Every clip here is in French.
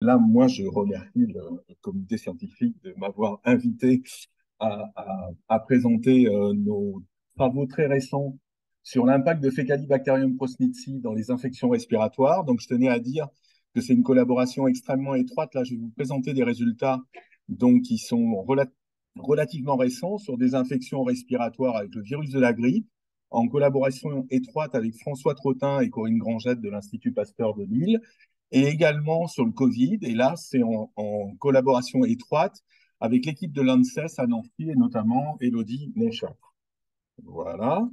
là, moi, je remercie le comité scientifique de m'avoir invité à présenter nos travaux très récents sur l'impact de Faecalibacterium prosnitzi dans les infections respiratoires. Donc, je tenais à dire que c'est une collaboration extrêmement étroite. Là, je vais vous présenter des résultats donc, qui sont relativement récents sur des infections respiratoires avec le virus de la grippe, en collaboration étroite avec François Trottin et Corinne Grangette de l'Institut Pasteur de Lille, et également sur le Covid. Et là, c'est en collaboration étroite avec l'équipe de l'ANSES à Nancy et notamment Élodie Monchat. Voilà.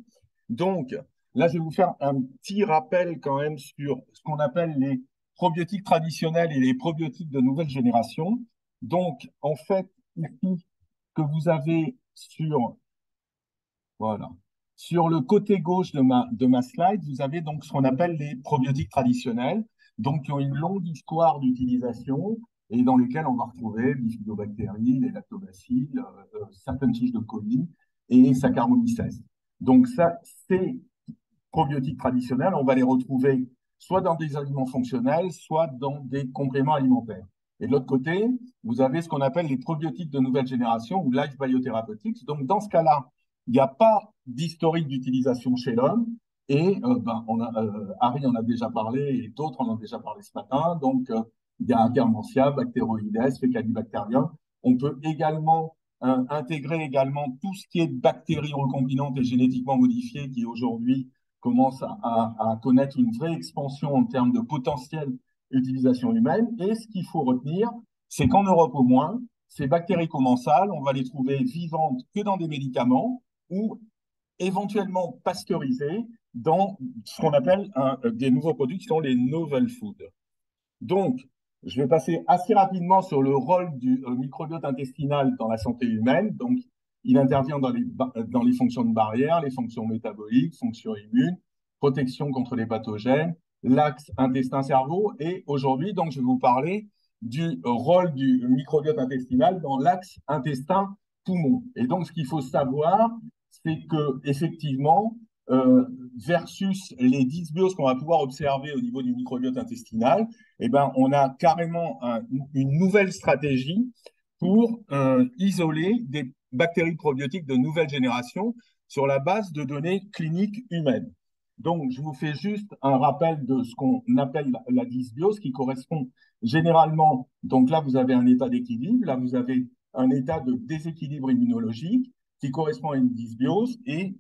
Donc, là, je vais vous faire un petit rappel quand même sur ce qu'on appelle les probiotiques traditionnels et les probiotiques de nouvelle génération. Donc, en fait, ici, que vous avez voilà, sur le côté gauche de ma slide, vous avez donc ce qu'on appelle les probiotiques traditionnels, donc qui ont une longue histoire d'utilisation et dans lesquels on va retrouver bifidobactéries, les lactobacilles, certaines souches de coli et Saccharomyces. Donc ça, ces probiotiques traditionnels, on va les retrouver soit dans des aliments fonctionnels, soit dans des compléments alimentaires. Et de l'autre côté, vous avez ce qu'on appelle les probiotiques de nouvelle génération ou Life Biotherapeutics. Donc dans ce cas-là, il n'y a pas d'historique d'utilisation chez l'homme. Et Harry en a déjà parlé et d'autres en ont déjà parlé ce matin. Donc, il y a Akkermansia, Bacteroides, Faecalibacterium. On peut également intégrer également tout ce qui est bactéries recombinantes et génétiquement modifiées qui aujourd'hui commencent à connaître une vraie expansion en termes de potentiel utilisation humaine. Et ce qu'il faut retenir, c'est qu'en Europe au moins, ces bactéries commensales, on va les trouver vivantes que dans des médicaments ou éventuellement pasteurisées dans ce qu'on appelle des nouveaux produits qui sont les novel foods. Donc, je vais passer assez rapidement sur le rôle du microbiote intestinal dans la santé humaine. Donc, il intervient dans les fonctions de barrière, les fonctions métaboliques, fonctions immunes, protection contre les pathogènes, l'axe intestin-cerveau. Et aujourd'hui, donc, je vais vous parler du rôle du microbiote intestinal dans l'axe intestin-poumon. Et donc, ce qu'il faut savoir, c'est que effectivement, versus les dysbioses qu'on va pouvoir observer au niveau du microbiote intestinal, eh ben, on a carrément une nouvelle stratégie pour isoler des bactéries probiotiques de nouvelle génération sur la base de données cliniques humaines. Donc, je vous fais juste un rappel de ce qu'on appelle la dysbiose, qui correspond généralement, donc là, vous avez un état d'équilibre, là, vous avez un état de déséquilibre immunologique qui correspond à une dysbiose. Et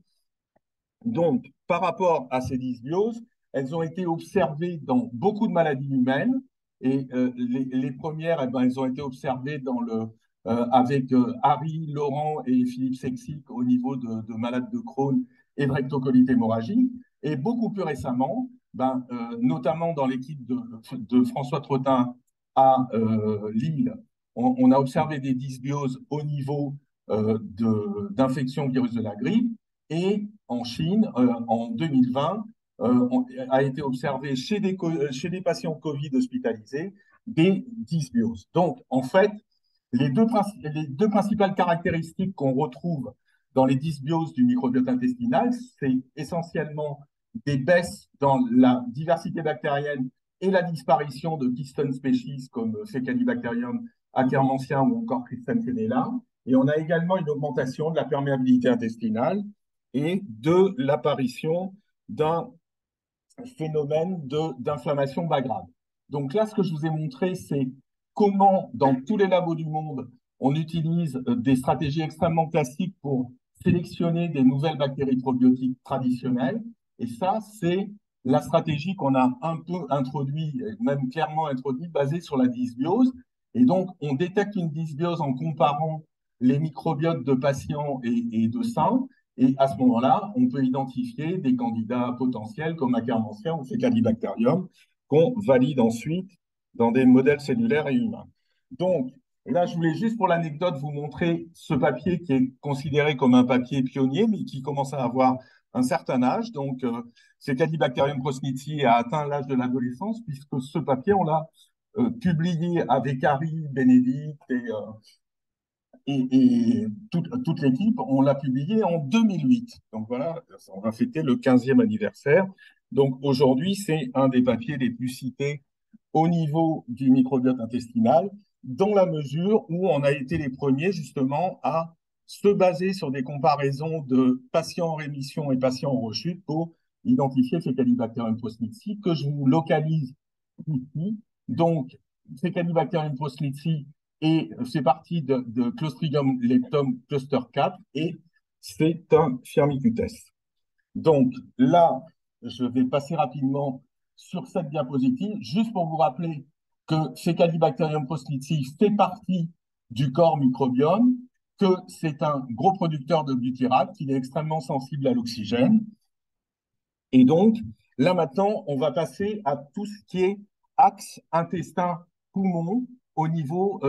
donc, par rapport à ces dysbioses, elles ont été observées dans beaucoup de maladies humaines. Et les premières, eh ben, elles ont été observées avec Harry, Laurent et Philippe Sexic au niveau de malades de Crohn et de rectocolite hémorragique. Et beaucoup plus récemment, ben, notamment dans l'équipe de François Trottin à Lille, on a observé des dysbioses au niveau d'infection virus de la grippe. Et en Chine, en 2020, a été observé chez des patients Covid hospitalisés des dysbioses. Donc, en fait, les deux principales caractéristiques qu'on retrouve dans les dysbioses du microbiote intestinal, c'est essentiellement des baisses dans la diversité bactérienne et la disparition de keystone species comme Faecalibacterium, Akkermansia ou encore Christensenella. Et on a également une augmentation de la perméabilité intestinale et de l'apparition d'un phénomène d'inflammation bas grade. Donc là, ce que je vous ai montré, c'est comment, dans tous les labos du monde, on utilise des stratégies extrêmement classiques pour sélectionner des nouvelles bactéries probiotiques traditionnelles. Et ça, c'est la stratégie qu'on a un peu introduite, même clairement introduite, basée sur la dysbiose. Et donc, on détecte une dysbiose en comparant les microbiotes de patients et de singes. Et à ce moment-là, on peut identifier des candidats potentiels comme Akkermansia ou Faecalibacterium qu'on valide ensuite dans des modèles cellulaires et humains. Donc, là, je voulais juste pour l'anecdote vous montrer ce papier qui est considéré comme un papier pionnier, mais qui commence à avoir un certain âge. Donc, Faecalibacterium prosnitzi a atteint l'âge de l'adolescence, puisque ce papier, on l'a publié avec Harry, Bénédicte et toute l'équipe, on l'a publié en 2008. Donc voilà, on va fêter le 15e anniversaire. Donc aujourd'hui, c'est un des papiers les plus cités au niveau du microbiote intestinal, dans la mesure où on a été les premiers justement à se baser sur des comparaisons de patients en rémission et patients en rechute pour identifier Faecalibacterium prosnitzi, que je vous localise ici. Donc, Faecalibacterium prosnitzi et c'est parti de Clostridium leptum cluster 4 et c'est un Firmicutes. Donc là, je vais passer rapidement sur cette diapositive, juste pour vous rappeler que Faecalibacterium prosnitzi fait partie du corps microbiome, que c'est un gros producteur de butyrate, qu'il est extrêmement sensible à l'oxygène. Et donc, là maintenant, on va passer à tout ce qui est axe intestin-poumon au niveau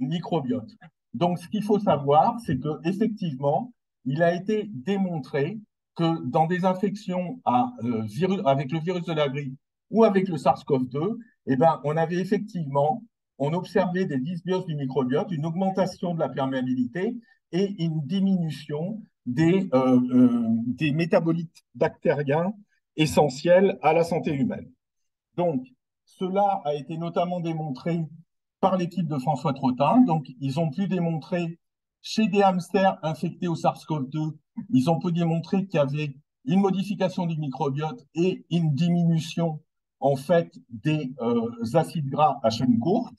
microbiote. Donc, ce qu'il faut savoir, c'est qu'effectivement, il a été démontré que dans des infections avec le virus de la grippe ou avec le SARS-CoV-2, eh ben, on avait effectivement, on observait des dysbioses du microbiote, une augmentation de la perméabilité et une diminution des métabolites bactériens essentiels à la santé humaine. Donc, cela a été notamment démontré par l'équipe de François Trottin. Donc, ils ont pu démontrer chez des hamsters infectés au SARS-CoV-2, ils ont pu démontrer qu'il y avait une modification du microbiote et une diminution en fait des acides gras à chaîne courte.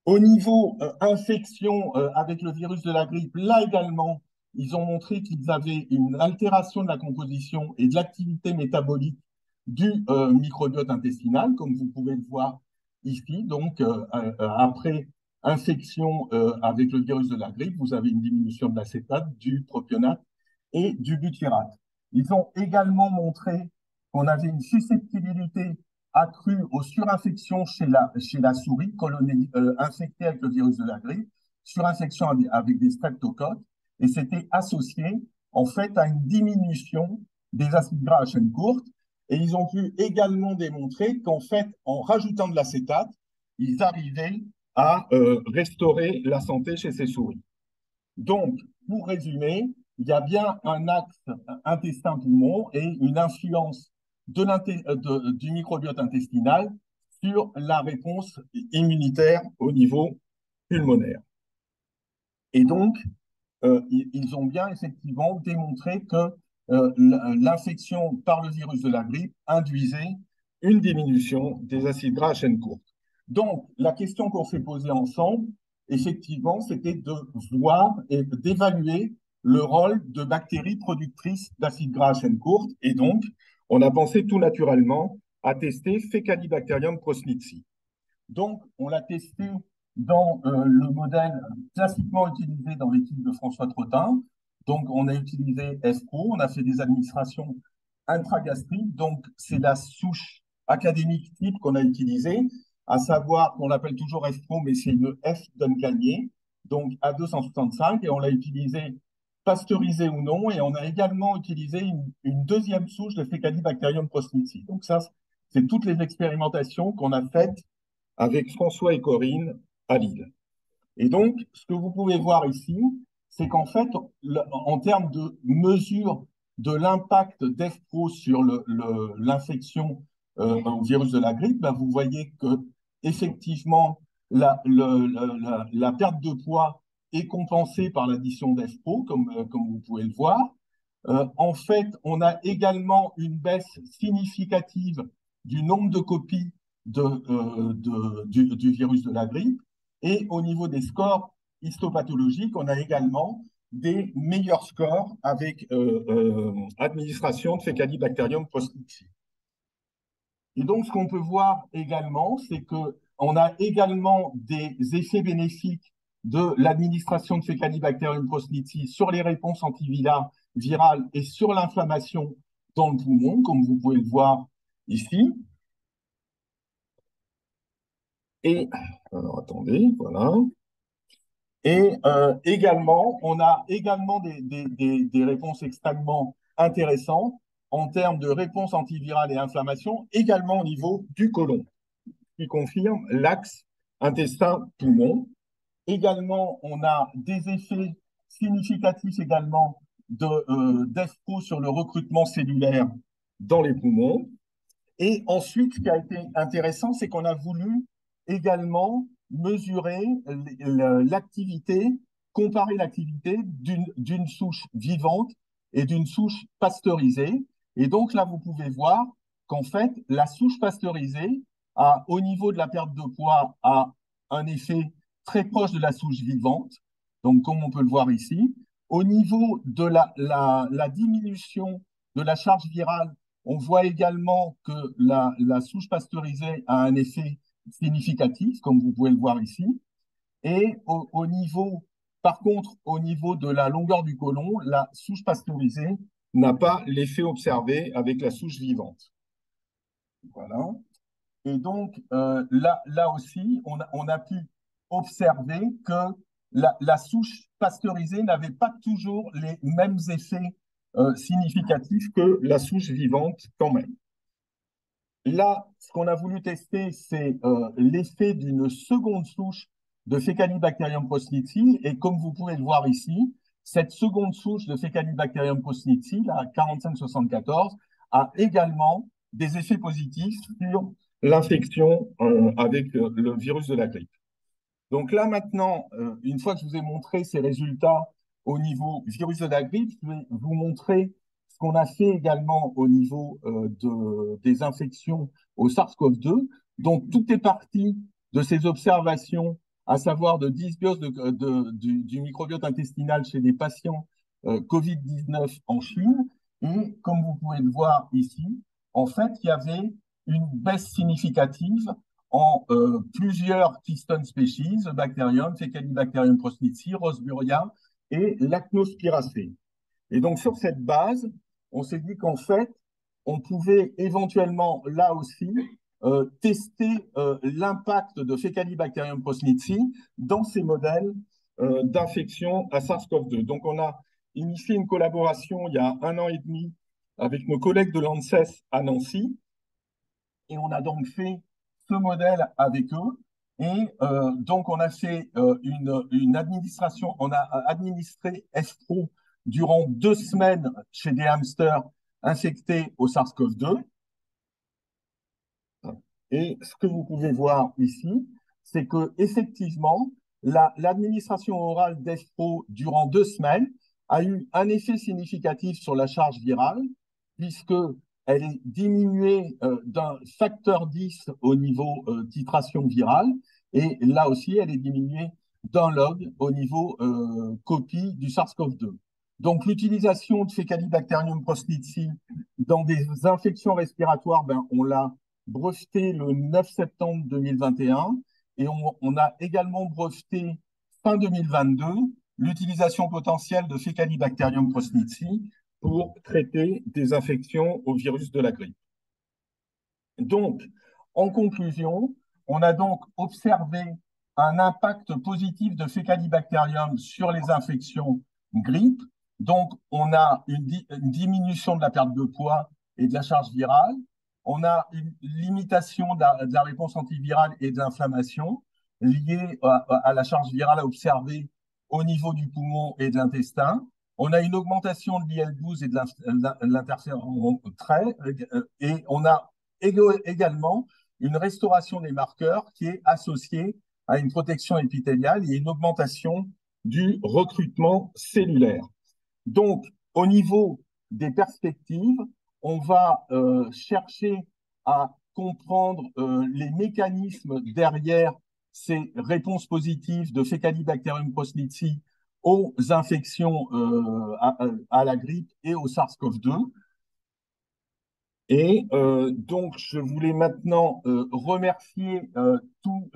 Au niveau infection avec le virus de la grippe, là également, ils ont montré qu'ils avaient une altération de la composition et de l'activité métabolique du microbiote intestinal, comme vous pouvez le voir ici. Donc, après infection avec le virus de la grippe, vous avez une diminution de l'acétate, du propionate et du butyrate. Ils ont également montré qu'on avait une susceptibilité accrue aux surinfections chez la souris infectée avec le virus de la grippe, surinfection avec des streptocoques, et c'était associé en fait à une diminution des acides gras à chaîne courte. Et ils ont pu également démontrer qu'en fait, en rajoutant de l'acétate, ils arrivaient à restaurer la santé chez ces souris. Donc, pour résumer, il y a bien un axe intestin-poumon et une influence du microbiote intestinal sur la réponse immunitaire au niveau pulmonaire. Et donc, ils ont bien effectivement démontré que l'infection par le virus de la grippe induisait une diminution des acides gras à chaîne courte. Donc, la question qu'on s'est posée ensemble, effectivement, c'était de voir et d'évaluer le rôle de bactéries productrices d'acides gras à chaîne courte. Et donc, on a pensé tout naturellement à tester Faecalibacterium prosnitzi. Donc, on l'a testé dans le modèle classiquement utilisé dans l'équipe de François Trottin. Donc, on a utilisé FPRO, on a fait des administrations intragastriques. Donc, c'est la souche académique type qu'on a utilisée, à savoir qu'on l'appelle toujours FPRO, mais c'est une F Duncanier, donc A265, et on l'a utilisé pasteurisé ou non, et on a également utilisé une deuxième souche de Faecalibacterium prosnitzi. Donc, ça, c'est toutes les expérimentations qu'on a faites avec François et Corinne à Lille. Et donc, ce que vous pouvez voir ici, c'est qu'en fait, en termes de mesure de l'impact d'EFPRO sur l'infection au virus de la grippe, ben, vous voyez que effectivement, la perte de poids est compensée par l'addition d'EFPRO, comme vous pouvez le voir. En fait, on a également une baisse significative du nombre de copies du virus de la grippe. Et au niveau des scores histopathologiques, on a également des meilleurs scores avec administration de Faecalibacterium prosnitzi. Et donc, ce qu'on peut voir également, c'est qu'on a également des effets bénéfiques de l'administration de Faecalibacterium prosnitzi sur les réponses antivirales et sur l'inflammation dans le poumon, comme vous pouvez le voir ici. Et, alors attendez, voilà. Et également, on a également des réponses extrêmement intéressantes en termes de réponse antivirale et inflammation, également au niveau du côlon, qui confirme l'axe intestin-poumon. Également, on a des effets significatifs également d'EFPO sur le recrutement cellulaire dans les poumons. Et ensuite, ce qui a été intéressant, c'est qu'on a voulu également mesurer l'activité, comparer l'activité d'une souche vivante et d'une souche pasteurisée. Et donc là, vous pouvez voir qu'en fait, la souche pasteurisée, au niveau de la perte de poids, a un effet très proche de la souche vivante, donc comme on peut le voir ici. Au niveau de la diminution de la charge virale, on voit également que la souche pasteurisée a un effet significatif, comme vous pouvez le voir ici. Et au niveau, par contre, au niveau de la longueur du côlon, la souche pasteurisée n'a pas l'effet observé avec la souche vivante. Voilà. Et donc, là aussi, on a pu observer que la souche pasteurisée n'avait pas toujours les mêmes effets significatifs que la souche vivante quand même. Là, ce qu'on a voulu tester, c'est l'effet d'une seconde souche de Faecalibacterium prosnitzi. Et comme vous pouvez le voir ici, cette seconde souche de Faecalibacterium prosnitzi, la 4574, a également des effets positifs sur l'infection avec le virus de la grippe. Donc là, maintenant, une fois que je vous ai montré ces résultats au niveau virus de la grippe, je vais vous montrer ce qu'on a fait également au niveau des infections au SARS-CoV-2. Donc, tout est parti de ces observations, à savoir de dysbiose du microbiote intestinal chez des patients COVID-19 en Chine. Et comme vous pouvez le voir ici, en fait, il y avait une baisse significative en plusieurs keystone species, Bacterium, Faecalibacterium prosnitzi, Rosburgia et Lactospiracea. Et donc, sur cette base, on s'est dit qu'en fait, on pouvait éventuellement, là aussi, tester l'impact de Faecalibacterium prosnitzi dans ces modèles d'infection à SARS-CoV-2. Donc, on a initié une collaboration il y a 1 an et demi avec nos collègues de l'ANSES à Nancy, et on a donc fait ce modèle avec eux. Et donc, on a fait une administration, on a administré Espro durant 2 semaines chez des hamsters infectés au SARS-CoV-2. Et ce que vous pouvez voir ici, c'est que effectivement, l'administration orale d'Espro durant 2 semaines a eu un effet significatif sur la charge virale, puisque elle est diminuée d'un facteur 10 au niveau titration virale, et là aussi, elle est diminuée d'un log au niveau copie du SARS-CoV-2. Donc, l'utilisation de Faecalibacterium prosnitzi dans des infections respiratoires, ben, on l'a breveté le 9 septembre 2021 et on a également breveté fin 2022 l'utilisation potentielle de Faecalibacterium prosnitzi pour traiter des infections au virus de la grippe. Donc, en conclusion, on a donc observé un impact positif de Faecalibacterium sur les infections grippe. Donc, on a une diminution de la perte de poids et de la charge virale. On a une limitation de la réponse antivirale et de l'inflammation liée à la charge virale observée au niveau du poumon et de l'intestin. On a une augmentation de l'IL-12 et de l'interféron trait, et on a également une restauration des marqueurs qui est associée à une protection épithéliale et une augmentation du recrutement cellulaire. Donc, au niveau des perspectives, on va chercher à comprendre les mécanismes derrière ces réponses positives de Faecalibacterium prosnitzi aux infections à la grippe et au SARS-CoV-2. Et donc, je voulais maintenant remercier tous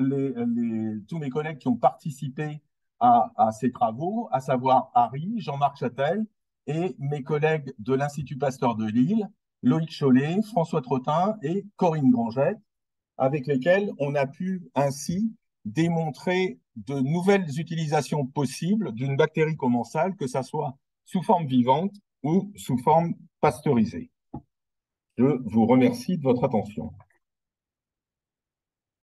mes collègues qui ont participé à ces travaux, à savoir Harry, Jean-Marc Châtel et mes collègues de l'Institut Pasteur de Lille, Loïc Chollet, François Trottin et Corinne Grangette, avec lesquels on a pu ainsi démontrer de nouvelles utilisations possibles d'une bactérie commensale, que ce soit sous forme vivante ou sous forme pasteurisée. Je vous remercie de votre attention.